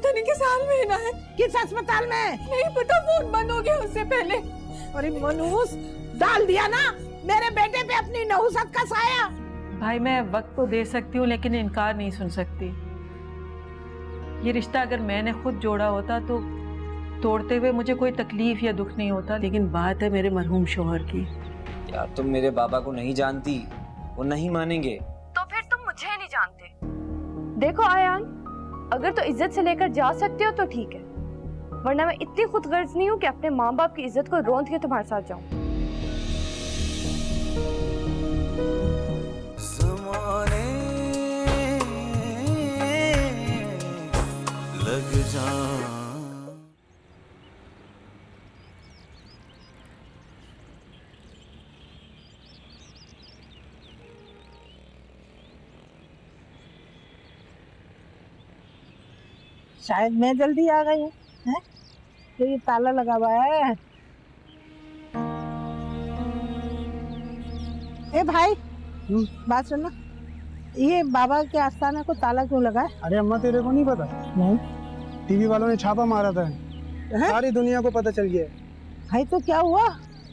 पता नहीं किस हाल में ना है। किस अस्पताल में? नहीं पता, फोन बंद हो गया उससे पहले। अरे मनहूस, डाल दिया ना मेरे बेटे पे अपनी नहुसत का साया। भाई मैं वक्त तो दे सकती हूँ लेकिन इनकार नहीं सुन सकती। ये रिश्ता अगर मैंने खुद जोड़ा होता तो तोड़ते हुए मुझे कोई तकलीफ या दुख नहीं होता, लेकिन बात है मेरे मरहूम शोहर की। यार तुम मेरे बाबा को नहीं जानती, वो नहीं मानेंगे। तो फिर तुम मुझे नहीं जानते। देखो आयान, अगर तो इज्जत से लेकर जा सकते हो तो ठीक है, वरना मैं इतनी खुदगर्ज नहीं हूँ कि अपने माँ बाप की इज्जत को रोंद के तुम्हारे साथ जाऊँ। लग जा शायद मैं जल्दी आ गई हूँ, तो ये ताला लगा हुआ है। ए भाई, बात सुनना, ये बाबा के आस्थाना को ताला क्यों लगा है? अरे अम्मा तेरे को नहीं पता? नहीं। टीवी वालों ने छापा मारा था, सारी दुनिया को पता चल गया। भाई तो क्या हुआ?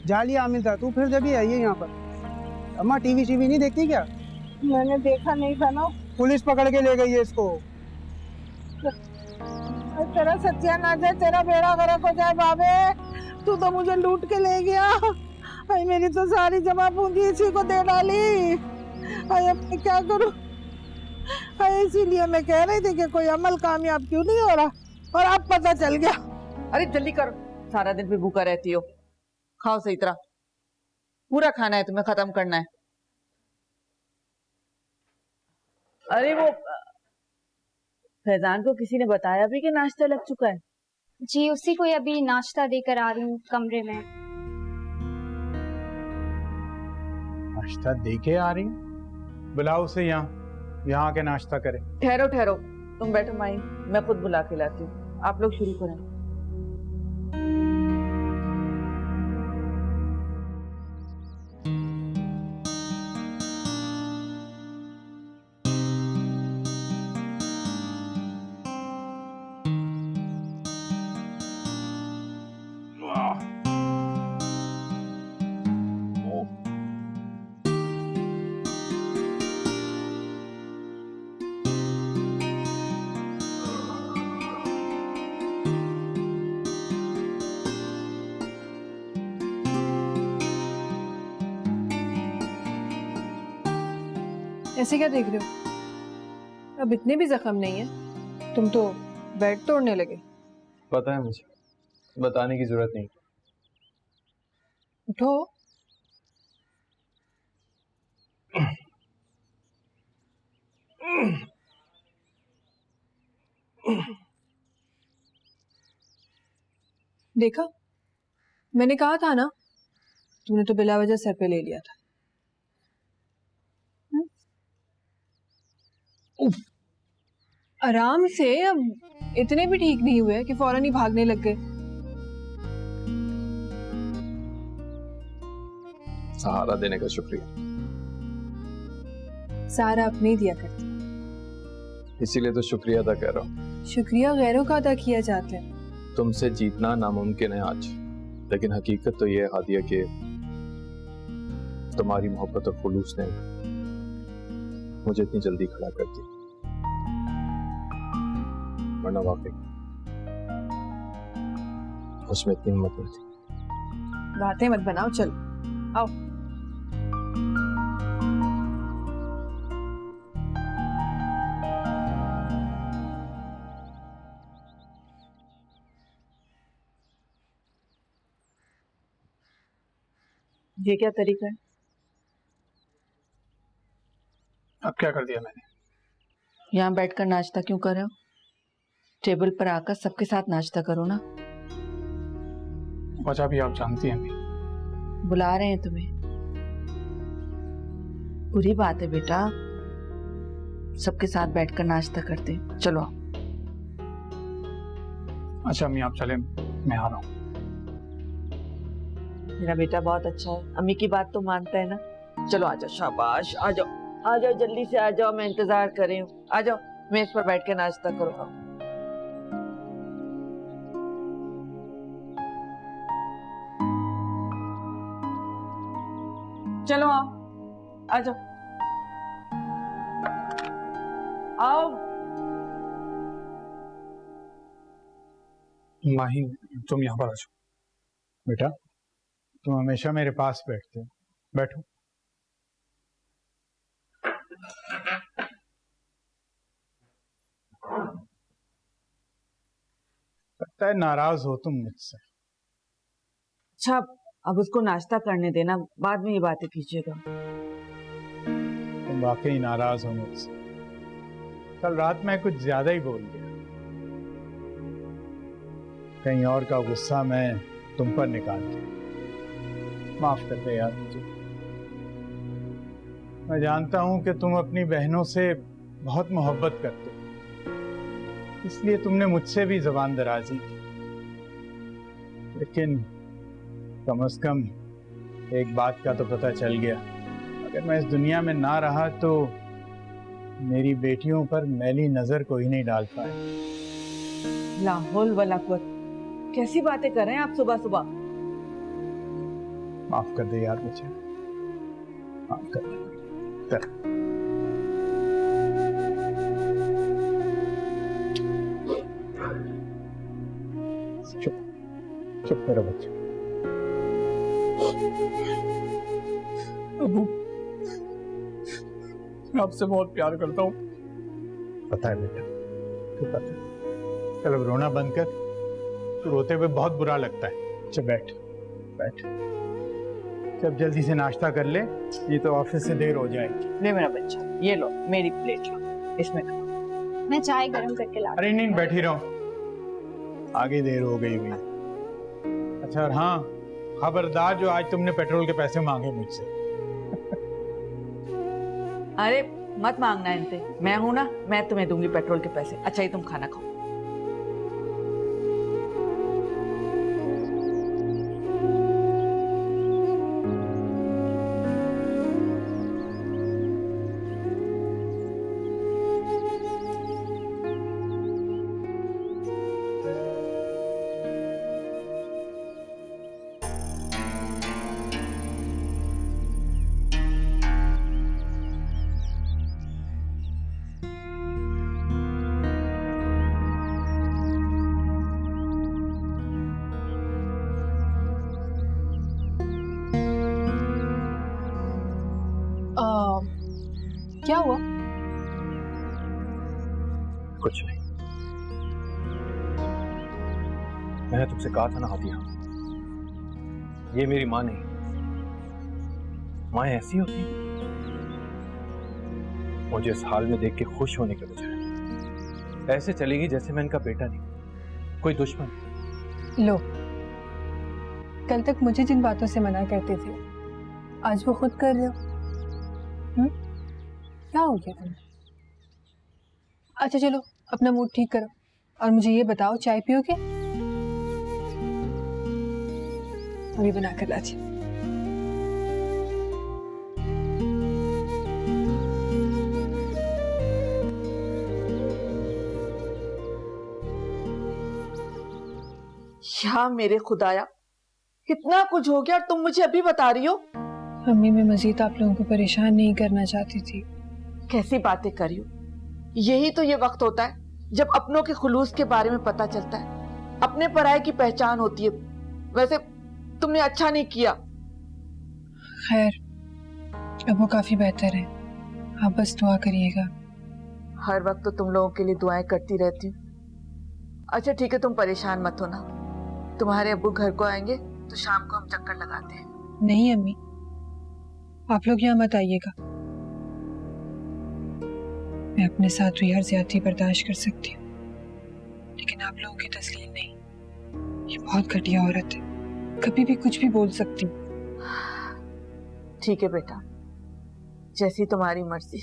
जाली आमिल था, तू फिर जब ही आई है यहाँ पर। अम्मा टीवी शीवी नहीं देखती क्या? मैंने देखा नहीं था ना। पुलिस पकड़ के ले गई है इसको। तेरा सत्यानाश है, तेरा बेड़ा गर्क हो जाए बाबे। तू तो मुझे लूट के ले गया। भाई मेरी तो सारी जमा पूंजी इसी को दे डाली। भाई अब मैं क्या करूं? भाई इसीलिए मैं कह रही थी कि कोई अमल कामयाब क्यों नहीं हो रहा, और अब पता चल गया। अरे जल्दी करो, सारा दिन भी भूखा रहती हो। खाओ सही तरह, पूरा खाना है तुम्हें, खत्म करना है। अरे वो फैजान को किसी ने बताया भी कि नाश्ता लग चुका है? जी उसी को अभी नाश्ता देकर आ रही हूँ कमरे में। नाश्ता दे के आ रही? बुलाओ उसे यहाँ आके नाश्ता करे। ठहरो ठहरो, तुम बैठो माई, मैं खुद बुला के लाती हूँ। आप लोग शुरू करें। ऐसे क्या देख रहे हो? अब इतने भी जख्म नहीं है, तुम तो बेड तोड़ने लगे। पता है मुझे, बताने की जरूरत नहीं। उठो। देखा, मैंने कहा था ना, तूने तो बिला वजह सर पे ले लिया था। आराम से, अब इतने भी ठीक नहीं हुए कि फौरन ही भागने लग गए। सहारा देने का शुक्रिया। सहारा अपने दिया करती, इसीलिए तो शुक्रिया अदा कर रहा हूँ। शुक्रिया गैरों का अदा किया जाता है। तुमसे जीतना नामुमकिन है आज, लेकिन हकीकत तो ये है हादिया कि तुम्हारी मोहब्बत और खुलूस ने मुझे इतनी जल्दी खड़ा कर दिया, वरना वाकई उसमें इतनी हिम्मत नहीं थी। बातें मत बनाओ, चलो आओ। ये क्या तरीका है? अब क्या कर दिया मैंने? यहाँ बैठकर नाश्ता क्यों कर रहे हो? टेबल पर आकर सबके साथ नाश्ता करो ना। वजह भी आप जानती हैं। बुला रहे हैं तुम्हें। बुरी बात है बेटा, सबके साथ बैठकर नाश्ता करते हैं। चलो आओ। अच्छा अम्मी आप चले, मैं आ रहा हूँ। मेरा बेटा बहुत अच्छा है, अम्मी की बात तो मानता है ना। चलो आ जाओ, शाबाश, आ जाओ आ जाओ, जल्दी से आ जाओ, मैं इंतजार कर रही हूँ। आ जाओ, मेज पर बैठ के नाश्ता करो। चलो आओ, आ जाओ, आओ। माही, तुम यहाँ पर आ जाओ। बेटा, तुम हमेशा मेरे पास बैठते हो, बैठो। लगता है नाराज हो तुम मुझसे। अच्छा, अब उसको नाश्ता करने देना, बाद में ये बातें कीजिएगा। तुम वाकई नाराज हो मुझसे। कल रात मैं कुछ ज्यादा ही बोल गया। कहीं और का गुस्सा मैं तुम पर निकाल दिया। माफ कर दे यार मुझे। मैं जानता हूं कि तुम अपनी बहनों से बहुत मोहब्बत करते हो, इसलिए तुमने मुझसे भी जुबान दराजी की। लेकिन कम से कम एक बात का तो पता चल गया, अगर मैं इस दुनिया में ना रहा तो मेरी बेटियों पर मैली नजर कोई नहीं डाल पाए। लाहौल वाला कुत, कैसी बातें कर रहे हैं आप सुबह सुबह? माफ कर दे यार मुझे, माफ कर दे। चल। चुप चुप करो बच्चे। अबू, मैं आपसे बहुत प्यार करता हूँ। पता है बेटा, तू पता है। चल अब रोना बंद कर, तू रोते हुए बहुत बुरा लगता है। चल बैठ बैठ, जब जल्दी से नाश्ता कर ले, ये तो ऑफिस से देर हो जाएगी। ले मेरा बच्चा, ये लो मेरी प्लेट लो, इसमें खाओ। मैं चाय गर्म करके ला। अरे नहीं, बैठी रहो, आगे देर हो गई हुई। अच्छा और हाँ, खबरदार जो आज तुमने पेट्रोल के पैसे मांगे मुझसे। अरे मत मांगना इनसे, मैं हूं ना, मैं तुम्हें दूंगी पेट्रोल के पैसे। अच्छा, ये तुम खाना खाओ। क्या हुआ? कुछ नहीं, मैंने तुमसे कहा था ना हादिया, ये मेरी माँ नहीं। माँ ऐसी होती है। मुझे इस हाल में देख के खुश होने के बजाय ऐसे चलेगी जैसे मैं इनका बेटा नहीं, कोई दुश्मन। लो, कल तक मुझे जिन बातों से मना करते थे, आज वो खुद कर रहे हो। क्या हो गया तुम्हें? अच्छा चलो, अपना मूड ठीक करो और मुझे ये बताओ, चाय पियोगे? अभी बना कर लाजी। या मेरे खुदाया, कितना कुछ हो गया और तुम मुझे अभी बता रही हो? मम्मी, मैं मजीद आप लोगों को परेशान नहीं करना चाहती थी। कैसी बातें कर रही हो? यही तो ये वक्त होता है जब अपनों के खुलूस के बारे में पता चलता है, अपने पराये की पहचान होती है। वैसे तुमने अच्छा नहीं किया। खैर, अब वो काफी बेहतर है, आप बस दुआ करिएगा। हर वक्त तो तुम लोगों के लिए दुआएं करती रहती हूँ। अच्छा ठीक है, तुम परेशान मत होना। तुम्हारे अब्बू घर को आएंगे तो शाम को हम चक्कर लगाते हैं। नहीं अम्मी, आप लोग यहाँ मत आइएगा। मैं अपने साथ हुई हर ज्यादती बर्दाश्त कर सकती हूँ, लेकिन आप लोगों की तस्लीम नहीं। ये बहुत घटिया औरत है, कभी भी कुछ भी बोल सकती। ठीक है बेटा, जैसी तुम्हारी मर्जी।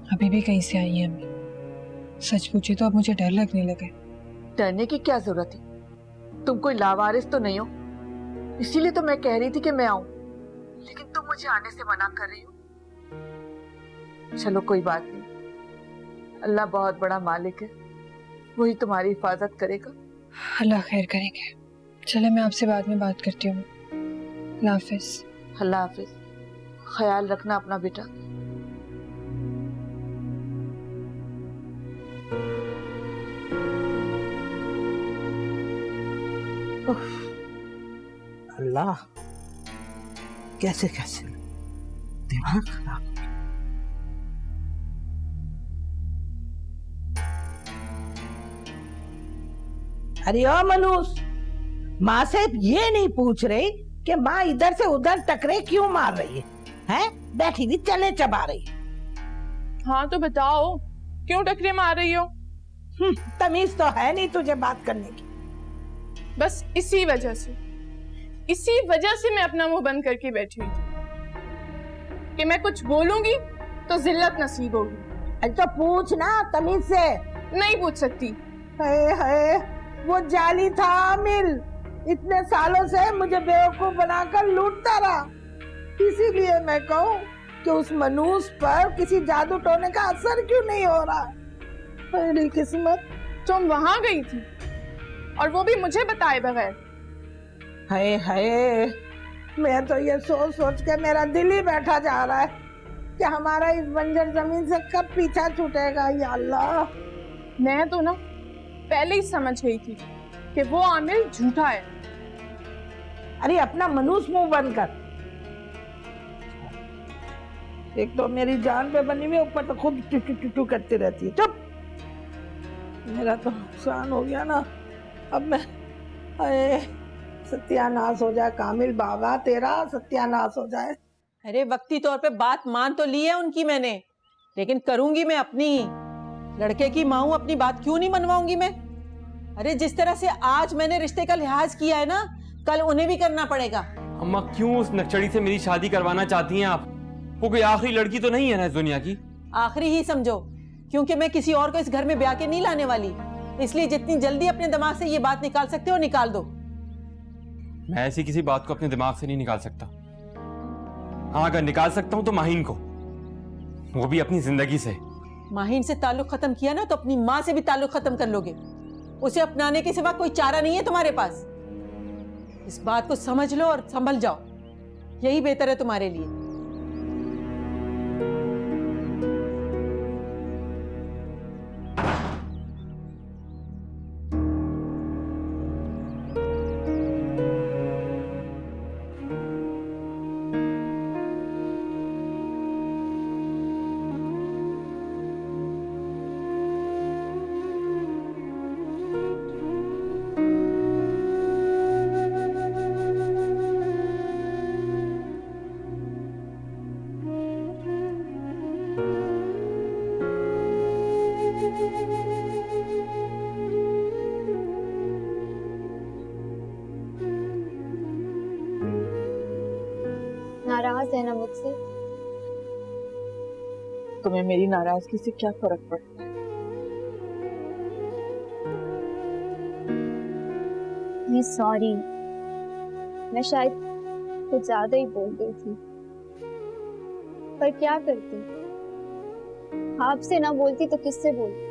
अभी भी कहीं से आई है अम्मी? सच पूछे तो अब मुझे डर लगने लगा है। डरने की क्या जरूरत है? तुम कोई लावारिस तो नहीं हो, इसीलिए तो मैं कह रही थी कि मैं आऊं, लेकिन तुम मुझे आने से मना कर रही हो। चलो कोई बात नहीं, अल्लाह बहुत बड़ा मालिक है, वही तुम्हारी हिफाजत करेगा। अल्लाह खैर करेंगे। चले, मैं आपसे बाद में बात करती हूँ। अल्लाह हाफिज। अल्लाह हाफिज, ख्याल रखना अपना बेटा। अल्लाह, कैसे कैसे दिमाग खराब। अरे ओ मनुष, माँ से ये नहीं पूछ रही कि माँ इधर से उधर टकरे क्यों मार रही है? हैं? बैठी हुई चने चबा रही है। हाँ तो बताओ, क्यों टकरे मार रही हो? तमीज तो है नहीं तुझे बात करने की। बस इसी वजह से मैं अपना मुंह बंद करके बैठी हुई थी कि मैं कुछ बोलूंगी तो जिल्लत नसीब होगी। अरे तो पूछ ना तमीज से। नहीं पूछ सकती। हाय हाय, वो जाली था आमिल, इतने सालों से मुझे बेवकूफ बनाकर लूटता रहा। इसीलिए मैं कहूँ कि उस मनुष्य पर किसी जादू टोने का असर क्यों नहीं हो रहा। मेरी किस्मत। तुम वहां गई थी और वो भी मुझे बताए बगैर। हाय हाय, मैं तो ये सोच सोच के मेरा दिल ही बैठा जा रहा है कि हमारा इस बंजर जमीन से कब पीछा छूटेगा। या अल्लाह, मैं तो ना पहले ही समझ गई थी कि वो आमिल झूठा है। अरे अपना मनुष्य मुंह बंद कर। एक तो मेरी जान पे बनी हुई, ऊपर तो खुद टू टू टू करती रहती है। चुप, मेरा तो नुकसान हो गया ना। अब मैं, अरे सत्यानाश हो जाए कामिल बाबा, तेरा सत्यानाश हो जाए। अरे वक्ती तौर पे बात मान तो ली है उनकी मैंने, लेकिन करूंगी मैं अपनी ही। लड़के की माँ हूं, अपनी बात क्यों नहीं मनवाऊंगी मैं? अरे जिस तरह से आज मैंने रिश्ते का लिहाज किया है ना, कल उन्हें भी करना पड़ेगा। अम्मा क्यों उस नक्चड़ी से मेरी शादी करवाना चाहती हैं आप? वो कोई आखिरी लड़की तो नहीं है ना इस दुनिया की? आखिरी ही समझो, क्योंकि मैं किसी और को इस घर में ब्याह के नहीं लाने वाली। इसलिए जितनी जल्दी अपने दिमाग से ये बात निकाल सकते हो निकाल दो। मैं ऐसी किसी बात को अपने दिमाग से नहीं निकाल सकता। हाँ, अगर निकाल सकता हूं तो माहीन को, वो भी अपनी जिंदगी से। माहीन से ताल्लुक खत्म किया ना तो अपनी माँ से भी ताल्लुक खत्म कर लोगे। उसे अपनाने के सिवा कोई चारा नहीं है तुम्हारे पास। इस बात को समझ लो और संभल जाओ, यही बेहतर है तुम्हारे लिए। नाराज है ना मुझसे? तुम्हें मेरी नाराजगी से क्या फर्क पड़ता है? मैं सॉरी, मैं शायद कुछ ज्यादा ही बोल गई थी, पर क्या करती, आपसे ना बोलती तो किससे बोलती?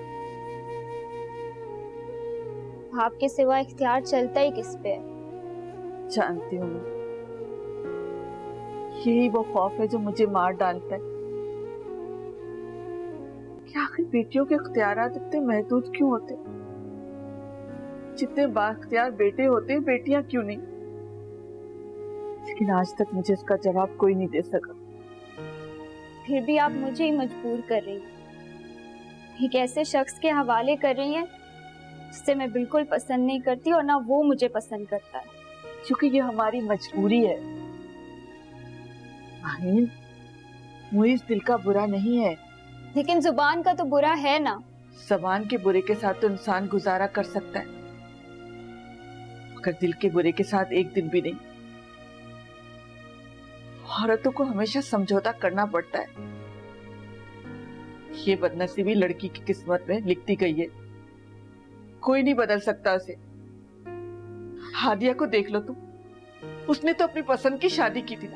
आपके सिवा इख्तियार चलता ही किस पे है? जानती हूँ मैं, यही वो खौफ है जो मुझे मार डालता है कि आखिर बेटियों के इख्तियारात इतने महदूद क्यों होते? जितने बाख्तियार बेटे होते, बेटियां क्यों नहीं? लेकिन आज तक मुझे इसका जवाब कोई नहीं दे सका। फिर भी आप मुझे ही मजबूर कर रही हैं, एक ऐसे शख्स के हवाले कर रही हैं जिसे मैं बिल्कुल पसंद नहीं करती और ना वो मुझे पसंद करता है। क्योंकि ये हमारी मजबूरी है। आहीन, मुइज़ दिल का बुरा नहीं है, लेकिन जुबान का तो बुरा है ना। ज़बान के बुरे के साथ तो इंसान गुजारा कर सकता है, मगर दिल के बुरे के साथ एक दिन भी नहीं। औरतों को हमेशा समझौता करना पड़ता है। ये बदनसीबी लड़की की किस्मत में लिखती गई है, कोई नहीं बदल सकता उसे। हादिया को देख लो तुम, उसने तो अपनी पसंद की शादी की थी,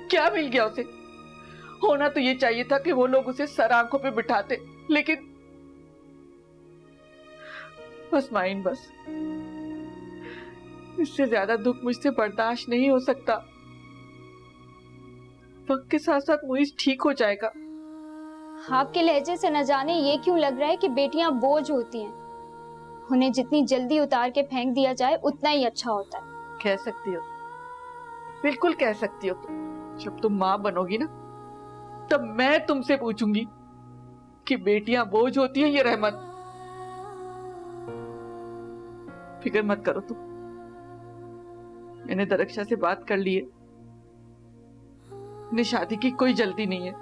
क्या मिल गया उसे? होना तो ये चाहिए था कि वो लोग उसे सर आंखों पे बिठाते, लेकिन बस माइन, बस इससे ज्यादा दुख मुझसे बर्दाश्त नहीं हो सकता। वक्त के साथ साथ मुइज ठीक हो जाएगा। आपके लहजे से न जाने ये क्यों लग रहा है कि बेटियां बोझ होती हैं, उन्हें जितनी जल्दी उतार के फेंक दिया जाए उतना ही अच्छा होता है। कह सकती हो, बिल्कुल कह सकती हो तुम। जब तुम माँ बनोगी ना, तब मैं तुमसे पूछूंगी कि बेटियां बोझ होती हैं या रहमत। फिक्र मत करो तुम, मैंने दरक्षा से बात कर ली है, इन्हें शादी की कोई जल्दी नहीं है।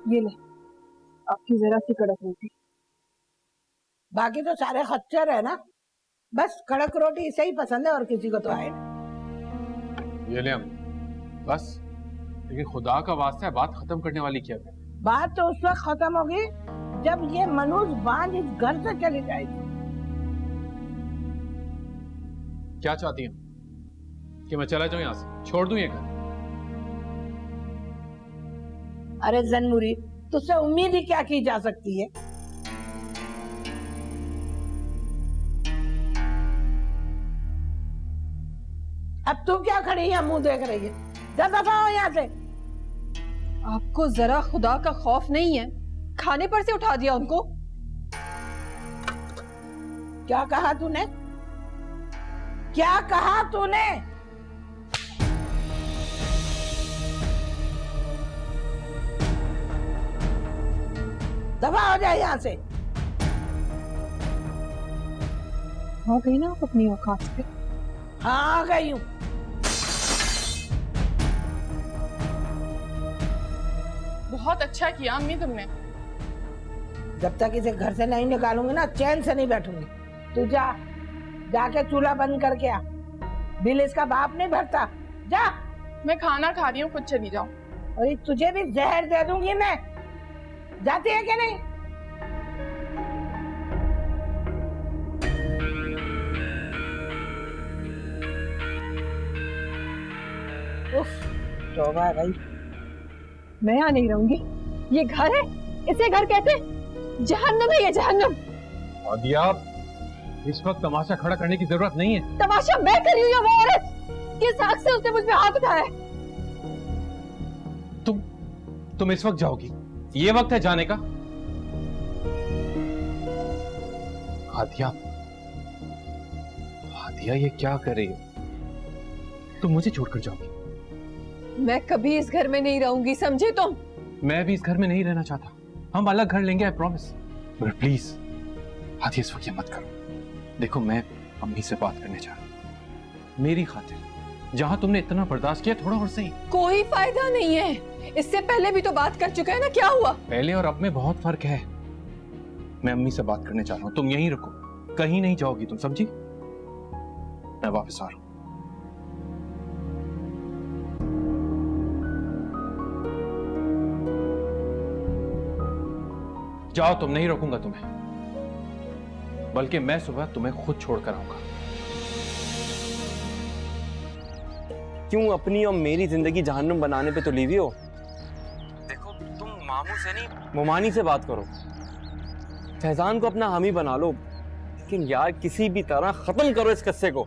ये ले, आपकी जरा सी कड़क रोटी। बाकी तो सारे खच्चर है ना, बस कड़क रोटी इसे ही पसंद है और किसी को तो आए ना। ये ले हम बस, लेकिन खुदा का वास्ता है बात खत्म करने वाली क्या है? बात तो उस वक्त खत्म होगी जब ये मनोज बांझ इस घर से चली जाएगी। क्या चाहती हैं कि मैं चला जाऊं यहाँ से, छोड़ दूं ये घर? अरे जन्नूरी, तुझसे उम्मीद ही क्या की जा सकती है? अब तू क्या खड़ी है मुंह देख रही है? जा दफा हो यहाँ से। आपको जरा खुदा का खौफ नहीं है? खाने पर से उठा दिया उनको। क्या कहा तूने? क्या कहा तूने? दफा हो जाए यहाँ से। आ गई ना आप अपनी औकात पे? हाँ, आ गई हूँ। बहुत अच्छा किया अम्मी तुमने। जब तक इसे घर से नहीं निकालूंगी ना, चैन से नहीं बैठूंगी। तू जाके चूल्हा बंद करके आ। बिल इसका बाप नहीं भरता। जा। मैं खाना खा रही हूँ, खुद चली जाऊँ। और तुझे भी जहर दे दूंगी मैं। जाती है कि नहीं? उफ, तौबा है भाई। मैं यहाँ नहीं रहूंगी। ये घर है, इसे घर कहते? जहन्नम है ये, जहन्नम। आदिया, इस वक्त तमाशा खड़ा करने की जरूरत नहीं है। तमाशा मैं कर रही हूँ या वो औरत? किस हक से उसने मुझ पे हाथ उठाया? तुम इस वक्त जाओगी? ये वक्त है जाने का? आदिया, आदिया ये क्या कर रही हो? तुम मुझे छोड़कर जाओगी? मैं कभी इस घर में नहीं रहूंगी, समझे तुम? मैं भी इस घर में नहीं रहना चाहता। हम अलग घर लेंगे, आई प्रॉमिस। मगर प्लीज आदिया, इस वक्त ये मत करो। देखो, मैं अम्मी से बात करने जा रहा हूँ। मेरी खातिर जहां तुमने इतना बर्दाश्त किया, थोड़ा और सही। कोई फायदा नहीं है, इससे पहले भी तो बात कर चुके हैं ना, क्या हुआ? पहले और अब में बहुत फर्क है। मैं अम्मी से बात करने जा रहा हूँ, तुम यहीं रुको, कहीं नहीं जाओगी तुम, समझी? मैं वापस आ रहा हूँ। जाओ, तुम, नहीं रोकूंगा तुम्हें, बल्कि मैं सुबह तुम्हें खुद छोड़कर आऊंगा। क्यों अपनी और मेरी जिंदगी जहन्नुम बनाने पे तुली हुई हो? देखो, तुम मामू से नहीं, मोमानी से बात करो। फैजान को अपना हामी बना लो, लेकिन यार किसी भी तरह खत्म करो इस किस्से को।